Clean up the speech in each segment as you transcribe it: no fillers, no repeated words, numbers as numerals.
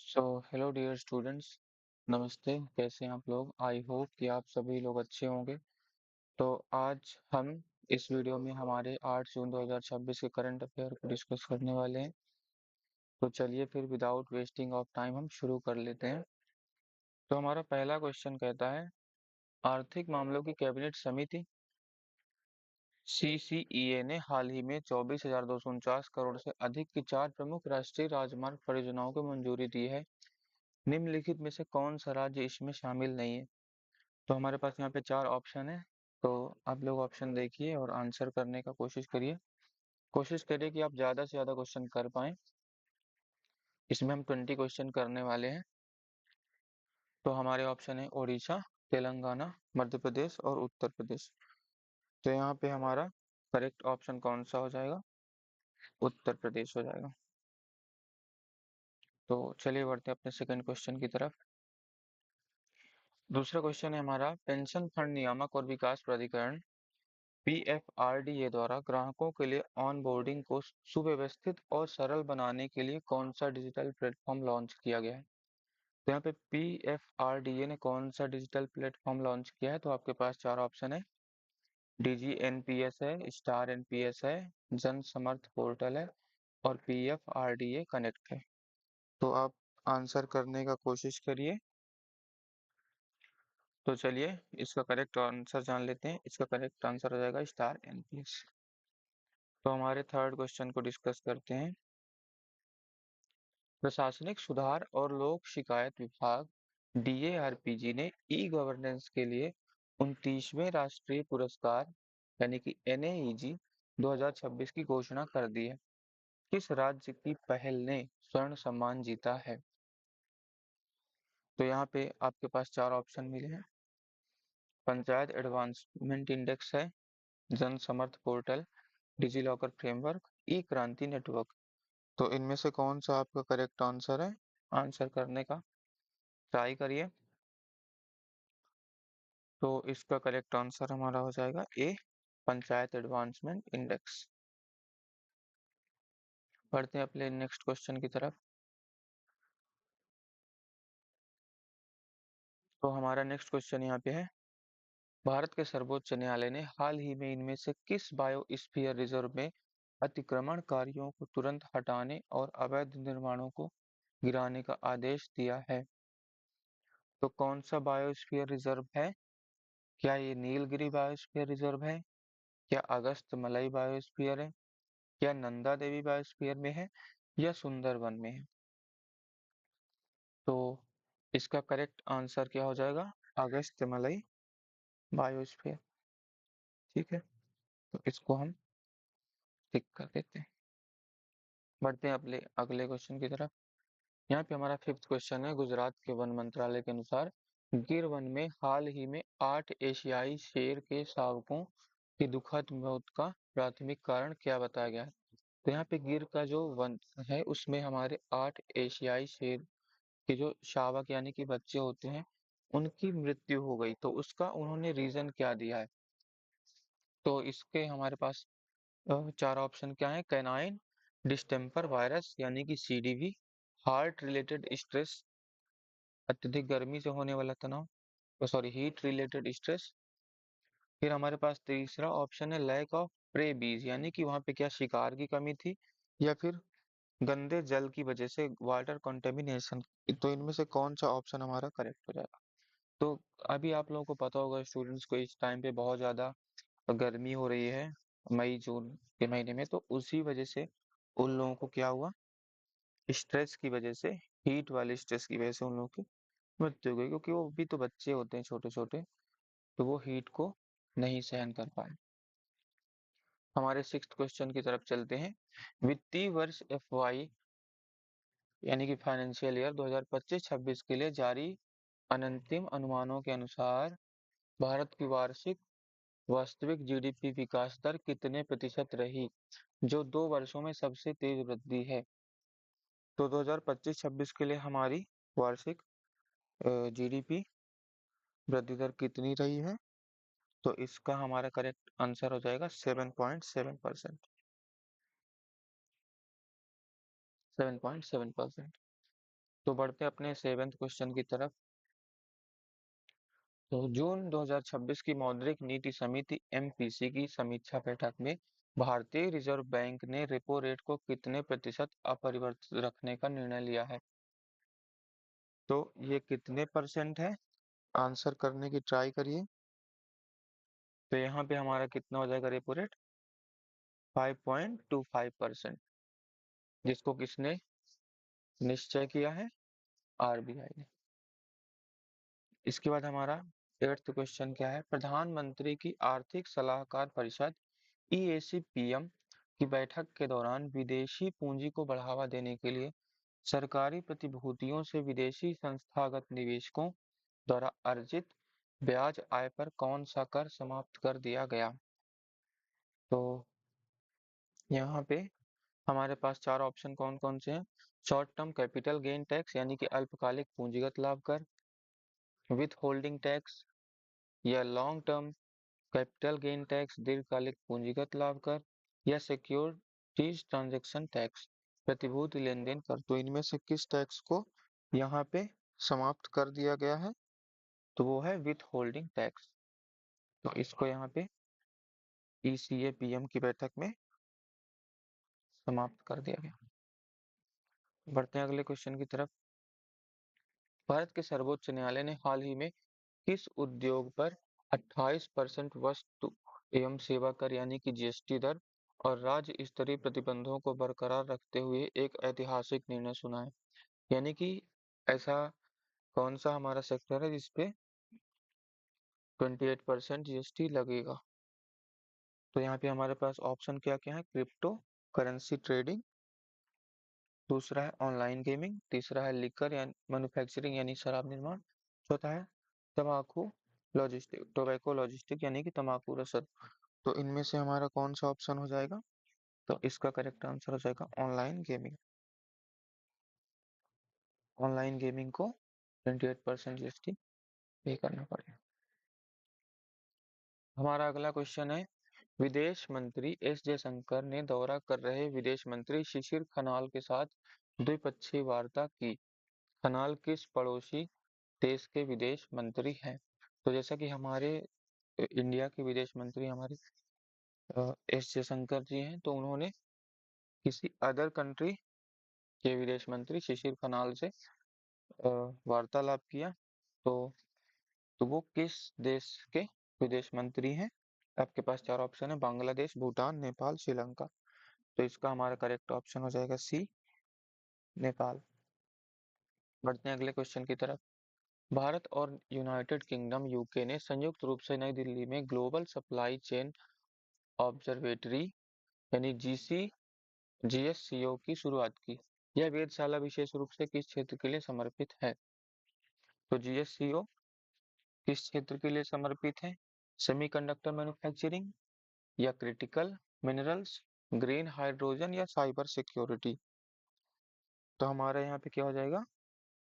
So hello dear students. नमस्ते, कैसे हैं आप लोग? आई होप कि आप सभी लोग अच्छे होंगे। तो आज हम इस वीडियो में हमारे 8 जून 2026 के करंट अफेयर को डिस्कस करने वाले हैं। तो चलिए फिर विदाउट वेस्टिंग ऑफ टाइम हम शुरू कर लेते हैं। तो हमारा पहला क्वेश्चन कहता है, आर्थिक मामलों की कैबिनेट समिति CCEA ने हाल ही में 24,249 करोड़ से अधिक की 4 प्रमुख राष्ट्रीय राजमार्ग परियोजनाओं को मंजूरी दी है। निम्नलिखित में से कौन सा राज्य इसमें शामिल नहीं है? तो हमारे पास यहाँ पे 4 ऑप्शन है। तो आप लोग ऑप्शन देखिए और आंसर करने का कोशिश करिए। कोशिश करिए कि आप ज्यादा से ज्यादा क्वेश्चन कर पाएं। इसमें हम 20 क्वेश्चन करने वाले हैं। तो हमारे ऑप्शन है ओडिशा, तेलंगाना, मध्य प्रदेश और उत्तर प्रदेश। तो यहाँ पे हमारा करेक्ट ऑप्शन कौन सा हो जाएगा? उत्तर प्रदेश हो जाएगा। तो चलिए बढ़ते हैं अपने सेकंड क्वेश्चन की तरफ। दूसरा क्वेश्चन है हमारा, पेंशन फंड नियामक और विकास प्राधिकरण PFRDA द्वारा ग्राहकों के लिए ऑनबोर्डिंग को सुव्यवस्थित और सरल बनाने के लिए कौन सा डिजिटल प्लेटफॉर्म लॉन्च किया गया है? तो यहाँ पे PFRDA ने कौन सा डिजिटल प्लेटफॉर्म लॉन्च किया है? तो आपके पास 4 ऑप्शन है। DG NPS है, स्टार NPS है, जन समर्थ पोर्टल है और PFRDA कनेक्ट है। तो आप आंसर करने का कोशिश करिए। तो चलिए इसका करेक्ट आंसर जान लेते हैं। इसका करेक्ट आंसर हो जाएगा स्टार NPS। तो हमारे थर्ड क्वेश्चन को डिस्कस करते हैं। प्रशासनिक सुधार और लोक शिकायत विभाग DARPG ने ई गवर्नेंस के लिए 29वें राष्ट्रीय पुरस्कार यानी कि NAEG 2026 की घोषणा कर दी है। किस राज्य की पहल ने स्वर्ण सम्मान जीता है? तो यहाँ पे आपके पास 4 ऑप्शन मिले हैं। पंचायत एडवांसमेंट इंडेक्स है, जन समर्थ पोर्टल, डिजी लॉकर फ्रेमवर्क, ई क्रांति नेटवर्क। तो इनमें से कौन सा आपका करेक्ट आंसर है? आंसर करने का ट्राई करिए। तो इसका करेक्ट आंसर हमारा हो जाएगा ए, पंचायत एडवांसमेंट इंडेक्स। बढ़ते हैं अपने नेक्स्ट क्वेश्चन की तरफ। तो हमारा नेक्स्ट क्वेश्चन यहाँ पे है, भारत के सर्वोच्च न्यायालय ने हाल ही में इनमें से किस बायोस्फीयर रिजर्व में अतिक्रमणकारियों को तुरंत हटाने और अवैध निर्माणों को गिराने का आदेश दिया है? तो कौन सा बायोस्फीयर रिजर्व है? क्या ये नीलगिरी बायोस्फीयर रिजर्व है, क्या अगस्त मलई बायोस्फीयर है, क्या नंदा देवी बायोस्फीयर में है या सुंदरवन में है? तो इसका करेक्ट आंसर क्या हो जाएगा? अगस्त मलई बायोस्फीयर। ठीक है, तो इसको हम टिक कर देते हैं। बढ़ते हैं अपने अगले क्वेश्चन की तरफ। यहाँ पे हमारा फिफ्थ क्वेश्चन है, गुजरात के वन मंत्रालय के अनुसार गिर वन में हाल ही में 8 एशियाई शेर के शावकों की दुखद मौत का प्राथमिक कारण क्या बताया गया है? तो यहाँ पे गिर का जो वन है उसमें हमारे 8 एशियाई शेर के जो शावक यानी कि बच्चे होते हैं उनकी मृत्यु हो गई। तो उसका उन्होंने रीजन क्या दिया है? तो इसके हमारे पास 4 ऑप्शन क्या है। कैनाइन डिस्टेम्पर वायरस यानी कि CDV, हार्ट रिलेटेड स्ट्रेस, अत्यधिक गर्मी से होने वाला तनाव, सॉरी हीट रिलेटेड स्ट्रेस। फिर हमारे पास तीसरा ऑप्शन है लैक ऑफ प्रेबीज यानी कि वहां पे क्या शिकार की कमी थी या फिर गंदे जल की वजह से वाटर कंटेमिनेशन। तो इनमें से कौन सा ऑप्शन हमारा करेक्ट हो जाएगा? तो अभी आप लोगों को पता होगा स्टूडेंट्स को इस टाइम पे बहुत ज्यादा गर्मी हो रही है मई जून के महीने में। तो उसी वजह से उन लोगों को क्या हुआ, स्ट्रेस की वजह से, हीट वाले स्ट्रेस की वजह से उन लोगों की मृत्यु हो गई, क्योंकि वो भी तो बच्चे होते हैं छोटे छोटे, तो वो हीट को नहीं सहन कर पाए। हमारे सिक्स्थ क्वेश्चन की तरफ चलते हैं। वित्तीय वर्ष FY यानी कि फाइनेंशियल ईयर 2025-26 के लिए जारी अंतिम अनुमानों के अनुसार भारत की वार्षिक वास्तविक GDP विकास दर कितने प्रतिशत रही, जो 2 वर्षों में सबसे तेज वृद्धि है? तो 2025-26 के लिए हमारी वार्षिक GDP वृद्धि दर कितनी रही है? तो इसका हमारा करेक्ट आंसर हो जाएगा 7.7%। 7.7%। तो बढ़ते हैं अपने सेवेंथ क्वेश्चन की तरफ। तो जून 2026 की मौद्रिक नीति समिति एमपीसी की समीक्षा बैठक में भारतीय रिजर्व बैंक ने रेपो रेट को कितने प्रतिशत अपरिवर्तित रखने का निर्णय लिया है? तो ये कितने परसेंट है? आंसर करने की ट्राई करिए। तो यहाँ पे हमारा कितना हो जाएगा रेपो रेट? 5.25%, जिसको किसने निश्चय किया है? आरबीआई ने। इसके बाद हमारा एट्थ क्वेश्चन क्या है? प्रधानमंत्री की आर्थिक सलाहकार परिषद ईएसीपीएम की बैठक के दौरान विदेशी पूंजी को बढ़ावा देने के लिए सरकारी प्रतिभूतियों से विदेशी संस्थागत निवेशकों द्वारा अर्जित ब्याज आय पर कौन सा कर समाप्त कर दिया गया? तो यहाँ पे हमारे पास चार ऑप्शन कौन कौन से हैं? Short term capital gain tax यानी कि अल्पकालिक पूंजीगत लाभ कर, विथ होल्डिंग टैक्स या long term capital gain tax दीर्घकालिक पूंजीगत लाभ कर, या सिक्योरिटीज ट्रांजैक्शन टैक्स प्रतिभूति लेन देन कर। तो इनमें से किस टैक्स को यहाँ पे समाप्त कर दिया गया है? तो वो है विथ होल्डिंग टैक्स। तो इसको यहाँ पे ईसीएपीएम की बैठक में समाप्त कर दिया गया। बढ़ते हैं अगले क्वेश्चन की तरफ। भारत के सर्वोच्च न्यायालय ने हाल ही में किस उद्योग पर 28% वस्तु एवं सेवा कर यानी कि जीएसटी दर और राज्य स्तरीय प्रतिबंधों को बरकरार रखते हुए एक ऐतिहासिक निर्णय सुना है? यानी कि ऐसा कौन सा हमारा सेक्टर है जिसपे 28% जीएसटी लगेगा? तो यहाँ पे हमारे पास ऑप्शन क्या क्या है? क्रिप्टो करेंसी ट्रेडिंग, दूसरा है ऑनलाइन गेमिंग, तीसरा है लिकर या मैन्युफैक्चरिंग यानी शराब निर्माण, चौथा है तंबाकू लॉजिस्टिक टोबैको लॉजिस्टिक यानी कि तंबाकू रसद। तो इनमें से हमारा कौन सा ऑप्शन हो जाएगा? तो इसका करेक्ट आंसर हो जाएगा ऑनलाइन गेमिंग। ऑनलाइन गेमिंग को 28% जीएसटी पे करना पड़ेगा। हमारा अगला क्वेश्चन है, विदेश मंत्री एस जयशंकर ने दौरा कर रहे विदेश मंत्री शिशिर खनाल के साथ द्विपक्षीय वार्ता की। खनाल किस पड़ोसी देश के विदेश मंत्री हैं? तो जैसा कि हमारे इंडिया के विदेश मंत्री हमारे एस जयशंकर जी हैं, तो उन्होंने किसी अदर कंट्री के विदेश मंत्री शिशिर खनाल से वार्तालाप किया। तो वो किस देश के विदेश मंत्री हैं? आपके पास चार ऑप्शन है, बांग्लादेश, भूटान, नेपाल, श्रीलंका। तो इसका हमारा करेक्ट ऑप्शन हो जाएगा सी, नेपाल। बढ़ते हैं अगले क्वेश्चन की तरफ। भारत और यूनाइटेड किंगडम यूके ने संयुक्त रूप से नई दिल्ली में ग्लोबल सप्लाई चेन ऑब्जर्वेटरी यानी जीएससीओ की शुरुआत की। यह वेधशाला विशेष रूप से किस क्षेत्र के लिए समर्पित है? तो जीएससीओ किस क्षेत्र के लिए समर्पित है? सेमीकंडक्टर मैन्युफैक्चरिंग या क्रिटिकल मिनरल्स, ग्रीन हाइड्रोजन या साइबर सिक्योरिटी। तो हमारा यहाँ पे क्या हो जाएगा?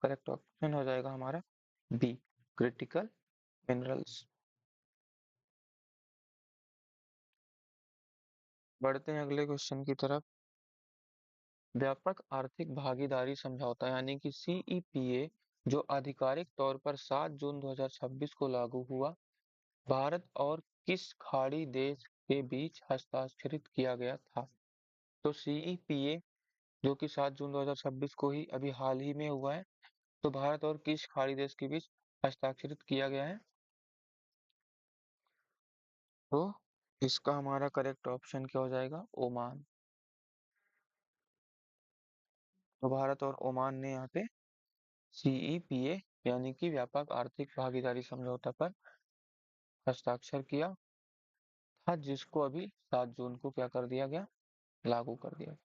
करेक्ट ऑप्शन हो जाएगा हमारा बी, क्रिटिकल मिनरल्स। बढ़ते हैं अगले क्वेश्चन की तरफ। व्यापक आर्थिक भागीदारी समझौता यानी कि सीईपीए जो आधिकारिक तौर पर 7 जून 2026 को लागू हुआ, भारत और किस खाड़ी देश के बीच हस्ताक्षरित किया गया था? तो सीईपीए जो कि 7 जून 2026 को ही अभी हाल ही में हुआ है, तो भारत और किस खाड़ी देश के बीच हस्ताक्षरित किया गया है? तो इसका हमारा करेक्ट ऑप्शन क्या हो जाएगा? ओमान। तो भारत और ओमान ने यहाँ पे सीईपीए यानी कि व्यापक आर्थिक भागीदारी समझौता पर हस्ताक्षर किया था, जिसको अभी 7 जून को क्या कर दिया गया? लागू कर दिया।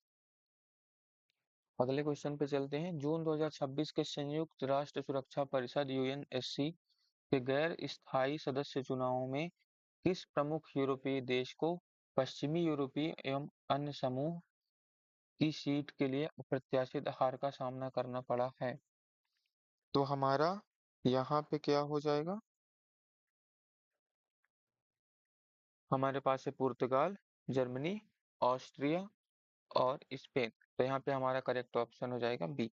अगले क्वेश्चन पे चलते हैं। जून 2026 के संयुक्त राष्ट्र सुरक्षा परिषद यूएनएससी के गैर स्थायी सदस्य चुनावों में किस प्रमुख यूरोपीय देश को पश्चिमी यूरोपीय एवं अन्य समूह की सीट के लिए अप्रत्याशित हार का सामना करना पड़ा है? तो हमारा यहाँ पे क्या हो जाएगा? हमारे पास है पुर्तगाल, जर्मनी, ऑस्ट्रिया और स्पेन। तो यहाँ पे हमारा करेक्ट ऑप्शन हो जाएगा बी,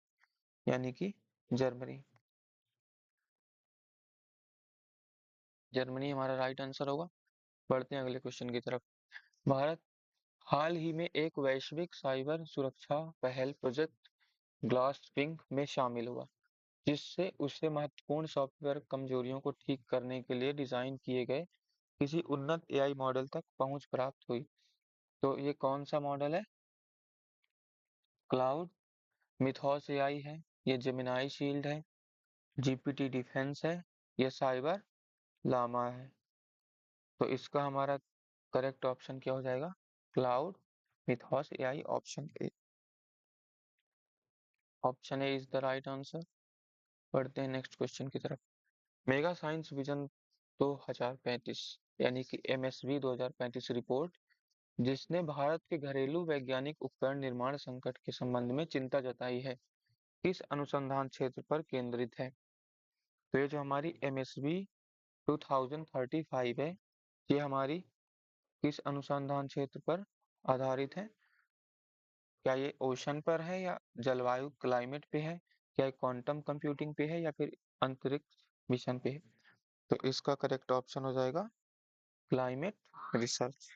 यानी कि जर्मनी। जर्मनी हमारा राइट आंसर होगा। बढ़ते हैं अगले क्वेश्चन की तरफ। भारत हाल ही में एक वैश्विक साइबर सुरक्षा पहल प्रोजेक्ट ग्लास विंग में शामिल हुआ, जिससे उसे महत्वपूर्ण सॉफ्टवेयर कमजोरियों को ठीक करने के लिए डिजाइन किए गए किसी उन्नत एआई मॉडल तक पहुंच प्राप्त हुई। तो ये कौन सा मॉडल है? क्लाउड मिथोस एआई है, ये जेमिनाई शील्ड है, जीपीटी डिफेंस है, ये साइबर लामा है। तो इसका हमारा करेक्ट ऑप्शन क्या हो जाएगा? Cloud mythos AI, option A. Option A is the right answer. बढ़ते हैं नेक्स्ट क्वेश्चन की तरफ। मेगा साइंस विजन 2035 यानी कि एमएसवी 2035 रिपोर्ट, जिसने भारत के घरेलू वैज्ञानिक उपकरण निर्माण संकट के संबंध में चिंता जताई है, किस अनुसंधान क्षेत्र पर केंद्रित है? तो ये जो हमारी एमएसवी 2035 है, ये हमारी किस अनुसंधान क्षेत्र पर आधारित है? क्या ये ओशन पर है, या जलवायु क्लाइमेट पे है, क्या ये क्वांटम कंप्यूटिंग पे है, या फिर अंतरिक्ष मिशन पे है? तो इसका करेक्ट ऑप्शन हो जाएगा क्लाइमेट रिसर्च।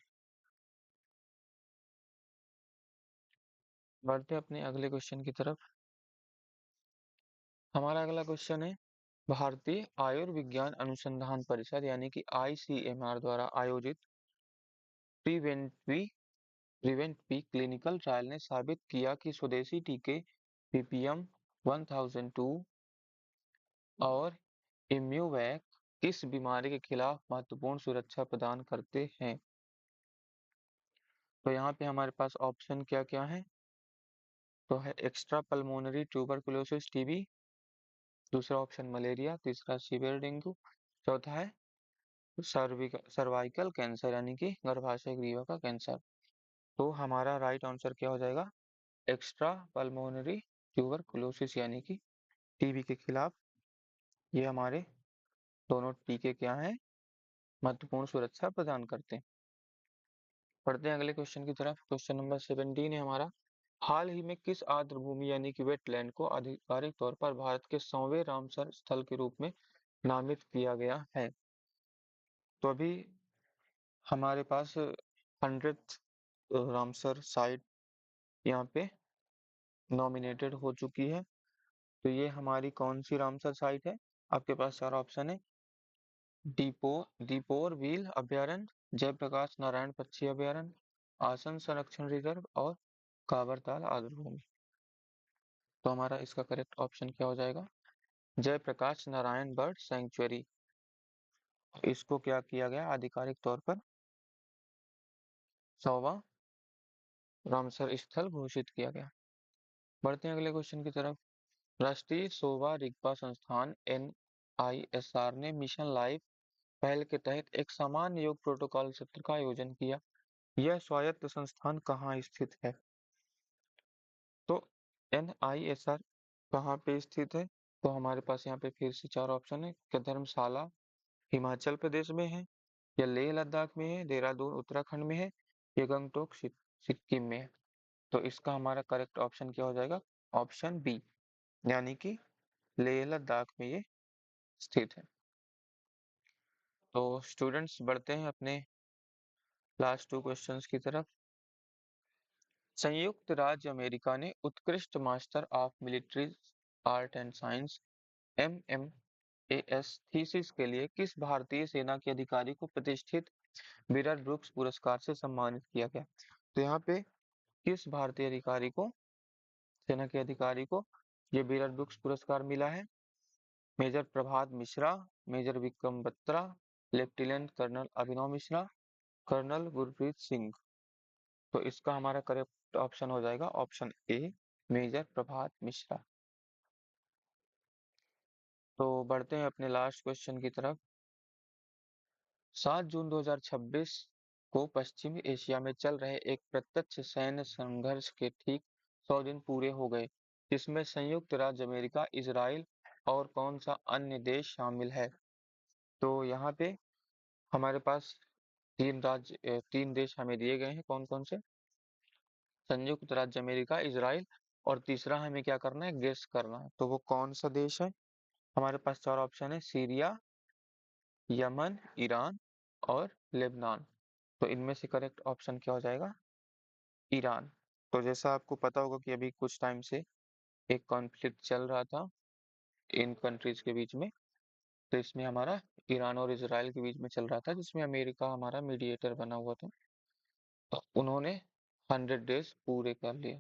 बढ़ते हैं अपने अगले क्वेश्चन की तरफ। हमारा अगला क्वेश्चन है, भारतीय आयुर्विज्ञान अनुसंधान परिषद यानी कि आईसीएमआर द्वारा आयोजित प्रीवेंटवी प्रिवेंट क्लिनिकल ट्रायल ने साबित किया कि स्वदेशी टीके पीपीएम 1002 और इम्यूवैक किस बीमारी के खिलाफ महत्वपूर्ण सुरक्षा प्रदान करते हैं? तो यहाँ पे हमारे पास ऑप्शन क्या क्या है? तो है एक्स्ट्रा पल्मोनरी ट्यूबरकुलोसिस टीबी, दूसरा ऑप्शन मलेरिया, तीसरा सीवियर डेंगू, चौथा है सर्वाइकल कैंसर यानी कि गर्भाशय ग्रीवा का कैंसर। तो हमारा राइट आंसर क्या हो जाएगा? एक्स्ट्रा पल्मोनरी ट्यूबरकुलोसिस यानी कि टीबी के खिलाफ ये हमारे दोनों टीके क्या हैं? महत्वपूर्ण सुरक्षा प्रदान करते हैं। पढ़ते हैं अगले क्वेश्चन की तरफ। क्वेश्चन नंबर 17 है हमारा, हाल ही में किस आर्द्र भूमि यानी कि वेटलैंड को आधिकारिक तौर पर भारत के 100वें रामसर स्थल के रूप में नामित किया गया है? तो अभी हमारे पास 100th रामसर साइट यहाँ पे नॉमिनेटेड हो चुकी है। तो ये हमारी कौन सी रामसर साइट है? आपके पास चार ऑप्शन है। दीपो दीपोर व्हील अभयारण्य, जयप्रकाश नारायण पक्षी अभयारण्य, आसन संरक्षण रिजर्व और कावरताल आर्द्र भूमि। तो हमारा इसका करेक्ट ऑप्शन क्या हो जाएगा? Jayaprakash Narayan birth century. इसको क्या किया गया आधिकारिक तौर पर? 100वां रामसर स्थल घोषित किया गया। बढ़ते हैं अगले क्वेश्चन की तरफ। राष्ट्रीय सोवा रिगपा संस्थान NISR ने मिशन लाइफ पहल के तहत एक सामान्य योग प्रोटोकॉल सत्र का आयोजन किया। यह स्वायत्त संस्थान कहाँ स्थित है? तो NISR कहाँ पे स्थित है? तो हमारे पास यहाँ पे फिर से चार ऑप्शन है कि धर्मशाला हिमाचल प्रदेश में है, या लेह लद्दाख में है, देहरादून उत्तराखंड में है, या गंगटोक सिक्किम में है। तो इसका हमारा करेक्ट ऑप्शन क्या हो जाएगा? ऑप्शन बी, यानी कि लेह लद्दाख में ये स्थित है। तो स्टूडेंट्स बढ़ते हैं अपने लास्ट टू क्वेश्चंस की तरफ। संयुक्त राज्य अमेरिका ने उत्कृष्ट master of military art and science MMAS thesis के लिए किस भारतीय सेना के अधिकारी को प्रतिष्ठित बीरर ब्रुक्स पुरस्कार से सम्मानित किया गया? तो यहाँ पे किस भारतीय अधिकारी को, सेना के अधिकारी को ये बीरर ब्रुक्स पुरस्कार मिला है? Major Prabhat Mishra, major Vikram Batra, lieutenant colonel Abhinav Mishra, colonel Gurpreet Singh. तो इसका हमारा करेक्ट ऑप्शन हो जाएगा option A, major Prabhat Mishra. तो बढ़ते हैं अपने लास्ट क्वेश्चन की तरफ। 7 जून 2026 को पश्चिमी एशिया में चल रहे एक प्रत्यक्ष सैन्य संघर्ष के ठीक 100 दिन पूरे हो गए, जिसमें संयुक्त राज्य अमेरिका, इजराइल और कौन सा अन्य देश शामिल है? तो यहाँ पे हमारे पास तीन देश हमें दिए गए हैं, कौन कौन से? संयुक्त राज्य अमेरिका, इजराइल और तीसरा हमें क्या करना है, गेस करना है। तो वो कौन सा देश है? हमारे पास चार ऑप्शन है, सीरिया, यमन, ईरान और लेबनान। तो इनमें से करेक्ट ऑप्शन क्या हो जाएगा? ईरान। तो जैसा आपको पता होगा कि अभी कुछ टाइम से एक कॉन्फ्लिक्ट चल रहा था इन कंट्रीज के बीच में। तो इसमें हमारा ईरान और इजराइल के बीच में चल रहा था, जिसमें अमेरिका हमारा मीडिएटर बना हुआ था। तो उन्होंने 100 डेज पूरे कर लिए।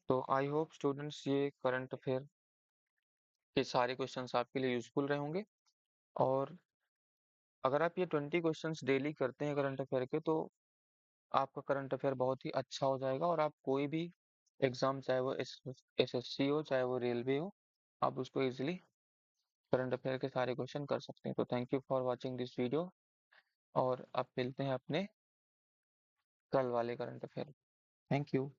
तो आई होप स्टूडेंट्स ये करंट अफेयर के सारे क्वेश्चंस आपके लिए यूजफुल रहे होंगे। और अगर आप ये 20 क्वेश्चंस डेली करते हैं करंट अफेयर के, तो आपका करंट अफेयर बहुत ही अच्छा हो जाएगा और आप कोई भी एग्जाम, चाहे वो एसएससी हो चाहे वो रेलवे हो, आप उसको इजीली करंट अफेयर के सारे क्वेश्चन कर सकते हैं। तो thank you for watching this video, और अब मिलते हैं अपने कल वाले करंट अफेयर। Thank you.